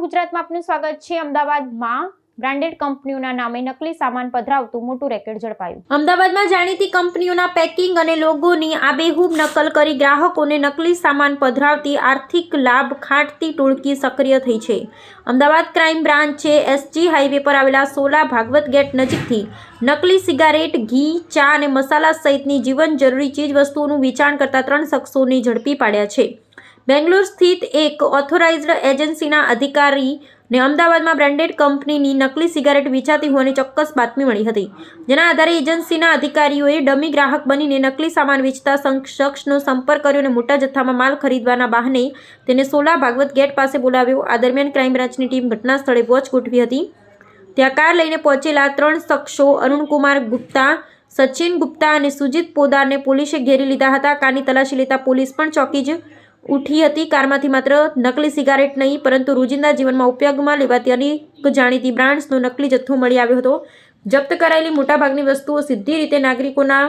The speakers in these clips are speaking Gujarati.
ગુજરાતમાં આપનું સ્વાગત છે। અમદાવાદમાં બ્રાન્ડેડ કંપનીઓના નામે નકલી સામાન પધરાવતું મોટું રેકેટ ઝડપાયું। અમદાવાદમાં જાણીતી કંપનીઓના પેકિંગ અને લોગોની આબેહૂબ નકલ કરી ગ્રાહકોને નકલી સામાન પધરાવતી આર્થિક લાભ ખાંટતી ટોળકી સક્રિય થઈ છે। અમદાવાદ ક્રાઇમ બ્રાન્ચે એસજી હાઈવે પર આવેલા સોલા ભાગવત ગેટ નજીકથી નકલી સિગારેટ, ઘી, ચા અને મસાલા સહિતની જીવન જરૂરી ચીજ વસ્તુઓનું વેચાણ કરતા 3 શખ્સોને ઝડપી પાડ્યા છે। બેંગ્લોર સ્થિત એક ઓથોરાઇઝ્ડ એજન્સીના અધિકારીને અમદાવાદમાં બ્રાન્ડેડ કંપનીની નકલી સિગારેટ વેચાતી હોવાની ચોક્કસ બાતમી મળી હતી, જેના આધારે એજન્સીના અધિકારીઓએ ડમી ગ્રાહક બનીને નકલી સામાન વેચતા શખ્સનો સંપર્ક કર્યો અને મોટા જથ્થામાં માલ ખરીદવાના બહાને તેને સોલા ભાગવત ગેટ પાસે બોલાવ્યો। આ દરમિયાન ક્રાઇમ બ્રાન્ચની ટીમ ઘટના સ્થળે વોચ ગોઠવી હતી। ત્યાં કાર લઈને પહોંચેલા 3 શખ્સો અરુણકુમાર ગુપ્તા, સચિન ગુપ્તા અને સુજીત પોદારને પોલીસે ઘેરી લીધા હતા। કારની તલાશી લેતા પોલીસ પણ ચોંકી જ ઉઠી હતી। કારમાંથી માત્ર નકલી સિગારેટ નહીં પરંતુ રોજિંદા જીવનમાં ઉપયોગમાં લેવાતી અનેક જાણીતી બ્રાન્ડ્સનો નકલી જથ્થો મળી આવ્યો હતો। જપ્ત કરાયેલી મોટાભાગની વસ્તુઓ સીધી રીતે નાગરિકોના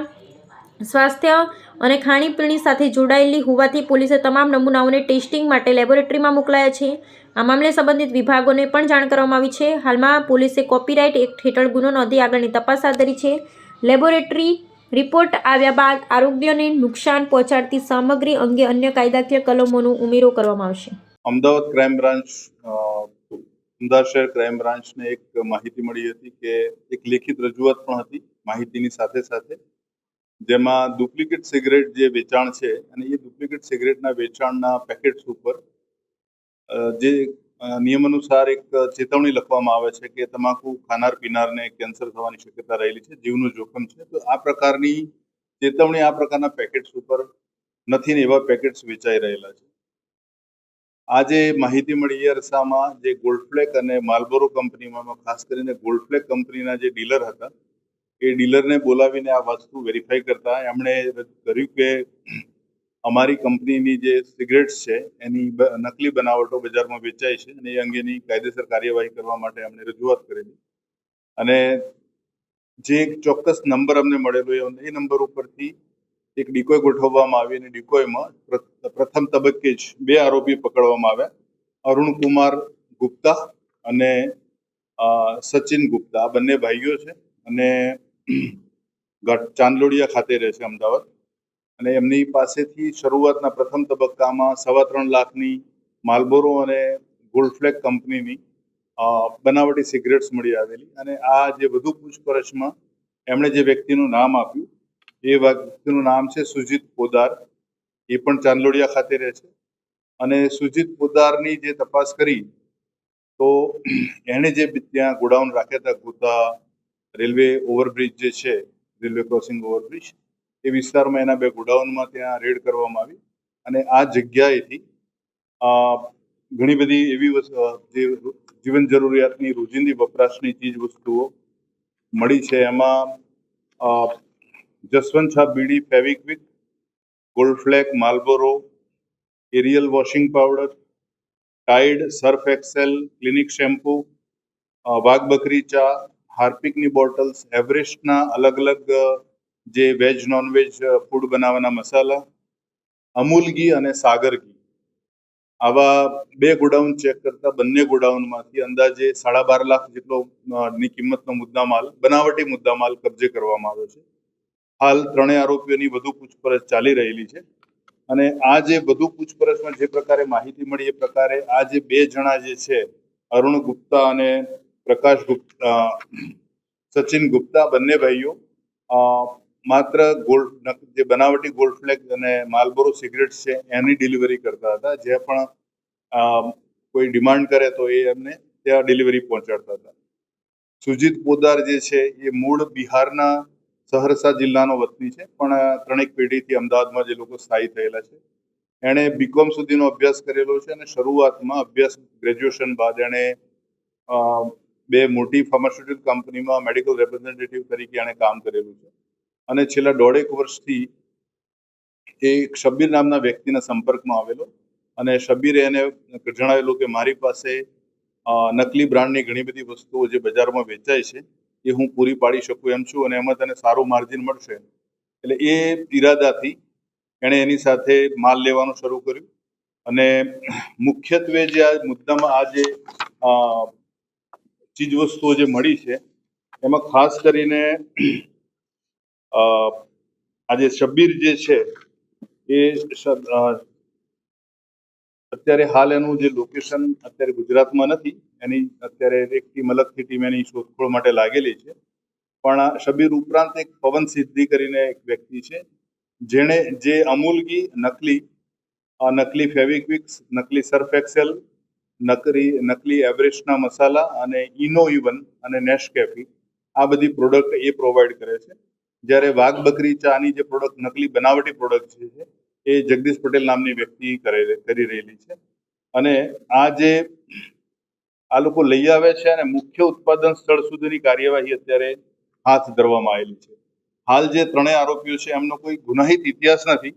સ્વાસ્થ્ય અને ખાણીપીણી સાથે જોડાયેલી હોવાથી પોલીસે તમામ નમૂનાઓને ટેસ્ટિંગ માટે લેબોરેટરીમાં મોકલાયા છે। આ મામલે સંબંધિત વિભાગોને પણ જાણ કરવામાં આવી છે। હાલમાં પોલીસે કોપીરાઇટ એક્ટ હેઠળ ગુનો નોંધી આગળની તપાસ હાથ ધરી છે। લેબોરેટરી રિપોર્ટ આવ્યા બાદ આરોગ્યને નુકસાન પહોંચાડતી સામગ્રી અંગે અન્ય કાયદાકીય કલમોનો ઉમેરો કરવામાં આવશે। અમદાવાદ ક્રાઇમ બ્રાન્ચ અમદાવાદ શહેર ક્રાઇમ બ્રાન્ચને એક માહિતી મળી હતી કે એક લેખિત રજૂઆત પણ હતી માહિતીની સાથે સાથે, જેમાં ડુપ્લિકેટ સિગરેટ જે વેચાણ છે અને એ ડુપ્લિકેટ સિગરેટના વેચાણના પેકેટ્સ ઉપર જે નિયમ અનુસાર એક ચેતવણી લખવામાં આવે છે કે તમાકુ ખાનાર પીનારને કેન્સર થવાની શક્યતા રહેલી છે, જીવનું જોખમ છે। તો આ પ્રકારની ચેતવણી આ પ્રકારના પેકેટ્સ ઉપર નથી ને એવા પેકેટ્સ વેચાઈ રહેલા છે। આજે માહિતી મળી એ અરસામાં જે ગોલ્ડફ્લેક અને માર્લબોરો કંપનીમાં ખાસ કરીને ગોલ્ડફ્લેક કંપનીના જે ડીલર હતા એ ડીલરને બોલાવીને આ વસ્તુ વેરીફાઈ કરતા એમણે કર્યું કે અમારી કંપનીની જે સિગરેટ્સ છે એની નકલી બનાવટો બજારમાં વેચાય છે અને એ અંગેની કાયદેસર કાર્યવાહી કરવા માટે અમને રજૂઆત કરેલી અને જે એક ચોક્કસ નંબર અમને મળેલો એ નંબર ઉપરથી એક ડિકોય ગોઠવવામાં આવી અને ડિકોયમાં પ્રથમ તબક્કે જ 2 આરોપી પકડવામાં આવ્યા, અરુણકુમાર ગુપ્તા અને સચિન ગુપ્તા। આ બંને ભાઈઓ છે અને ચાંદલોડિયા ખાતે રહે છે અમદાવાદ, અને એમની પાસેથી શરૂઆતના પ્રથમ તબક્કામાં 3.25 લાખની માર્લબોરો અને ગોલ્ડફ્લેક કંપનીની બનાવટી સિગરેટ્સ મળી આવેલી અને આ જે વધુ પૂછપરછમાં એમણે જે વ્યક્તિનું નામ આપ્યું એ વ્યક્તિનું નામ છે સુજીત પોદાર, એ પણ ચાંદલોડિયા ખાતે રહે છે। અને સુજીત પોદારની જે તપાસ કરી તો એણે જે ત્યાં ગોડાઉન રાખ્યા હતા ગોતા રેલવે ઓવરબ્રિજ જે છે, રેલવે ક્રોસિંગ ઓવરબ્રિજ, એ વિસ્તારમાં એના 2 ગોડાઉનમાં ત્યાં રેડ કરવામાં આવી અને આ જગ્યાએથી ઘણી બધી એવી જે જીવન જરૂરિયાતની રોજિંદી વપરાશની ચીજ વસ્તુઓ મળી છે। એમાં જસવંત છાપ bidi, Fevikwik, Gold Flake, Marlboro, Ariel washing powder, Tide, Surf Excel, Clinic shampoo, Wagh Bakri ચા, હાર્પિકની બોટલ્સ, એવરેસ્ટના અલગ અલગ જે વેજ નોનવેજ ફૂડ બનાવવાના મસાલા, અમૂલ ઘી અને સાગર ઘી, આવા 2 ગોડાઉન ચેક કરતા બંને ગોડાઉનમાંથી અંદાજે 12.5 લાખ જેટલો ની કિંમતનો મુદ્દામાલ, બનાવટી મુદ્દામાલ કબજે કરવામાં આવ્યો છે। હાલ 3 આરોપીઓની વધુ પૂછપરછ ચાલી રહેલી છે અને આ જે વધુ પૂછપરછમાં જે પ્રકારે માહિતી મળી એ પ્રકારે આ જે 2 જણા જે છે, અરુણ ગુપ્તા અને પ્રકાશ ગુપ્તા, સચિન ગુપ્તા, બંને ભાઈઓ માત્ર જે બનાવટી ગોલ્ડફ્લેક અને માર્લબોરો સિગરેટ્સ છે એની ડિલિવરી કરતા હતા। જે પણ કોઈ ડિમાન્ડ કરે તો એ એમને ત્યાં ડિલિવરી પહોંચાડતા હતા। સુજીત પોદાર જે છે એ મૂળ બિહારના સહરસા જિલ્લાનો વતની છે, પણ 3 પેઢીથી અમદાવાદમાં જે લોકો સ્થાયી થયેલા છે। એણે બીકોમ સુધીનો અભ્યાસ કરેલો છે અને શરૂઆતમાં અભ્યાસ ગ્રેજ્યુએશન બાદ એણે 2 મોટી ફાર્માસ્યુટિકલ કંપનીમાં મેડિકલ રિપ્રેઝેન્ટેટિવ તરીકે એણે કામ કરેલું છે અને છેલ્લા 1.5 વર્ષથી એક શબ્બીર નામના વ્યક્તિના સંપર્કમાં આવેલો અને શબ્બીરે એને જણાવેલું કે મારી પાસે નકલી બ્રાન્ડની ઘણી બધી વસ્તુઓ જે બજારમાં વેચાય છે એ હું પૂરી પાડી શકું એમ છું અને એમાં તને સારું માર્જિન મળશે, એટલે એ ઈરાદાથી એણે એની સાથે માલ લેવાનું શરૂ કર્યું અને મુખ્યત્વે જે આ મુદ્દામાં આ જે ચીજવસ્તુઓ જે મળી છે એમાં ખાસ કરીને આજે શબ્બીર જે છે એ અત્યારે હાલ એનું જે લોકેશન અત્યારે ગુજરાતમાં નથી, એની અત્યારે એક ટીમ અલગથી ટીમ એની શોધખોળ માટે લાગેલી છે. પણ શબ્બીર ઉપરાંત એક પવન સિદ્ધિ કરીને એક વ્યક્તિ છે જેણે જે અમૂલગી નકલી ફેવિક્વિક્સ, નકલી સર્ફ એક્સેલ, નકલી એવરેસ્ટના મસાલા અને ઇનો ઇવન અને નેસ્કેફી આ બધી પ્રોડક્ટ એ પ્રોવાઈડ કરે છે. જ્યારે વાઘ બકરી ચાની જે પ્રોડક્ટ નકલી બનાવટી પ્રોડક્ટ છે એ જગદીશ પટેલ નામની વ્યક્તિ કરી રહેલી છે. અને આ લોકો લઈ આવે છે અને મુખ્ય ઉત્પાદન સ્થળ સુધીની કાર્યવાહી અત્યારે હાથ ધરવામાં આવેલી છે. હાલ જે ત્રણેય આરોપીઓ છે એમનો કોઈ ગુનાહિત ઇતિહાસ નથી,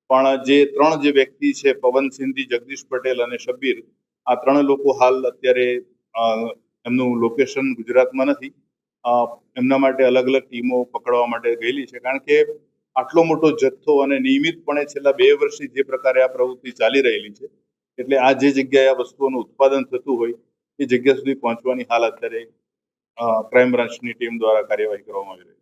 પણ જે ત્રણ જે વ્યક્તિ છે પવન સિંધી, જગદીશ પટેલ અને શબ્બીર, આ ત્રણ લોકો હાલ અત્યારે એમનું લોકેશન ગુજરાતમાં નથી. એમના માટે અલગ અલગ ટીમો પકડવા માટે ગયેલી છે, કારણ કે આટલો મોટો જથ્થો અને નિયમિતપણે છેલ્લા 2 વર્ષથી જે પ્રકારે આ પ્રવૃત્તિ ચાલી રહેલી છે, એટલે આ જે જગ્યાએ આ વસ્તુઓનું ઉત્પાદન થતું હોય એ જગ્યા સુધી પહોંચવાની હાલ અત્યારે ક્રાઇમ બ્રાન્ચની ટીમ દ્વારા કાર્યવાહી કરવામાં આવી રહી છે.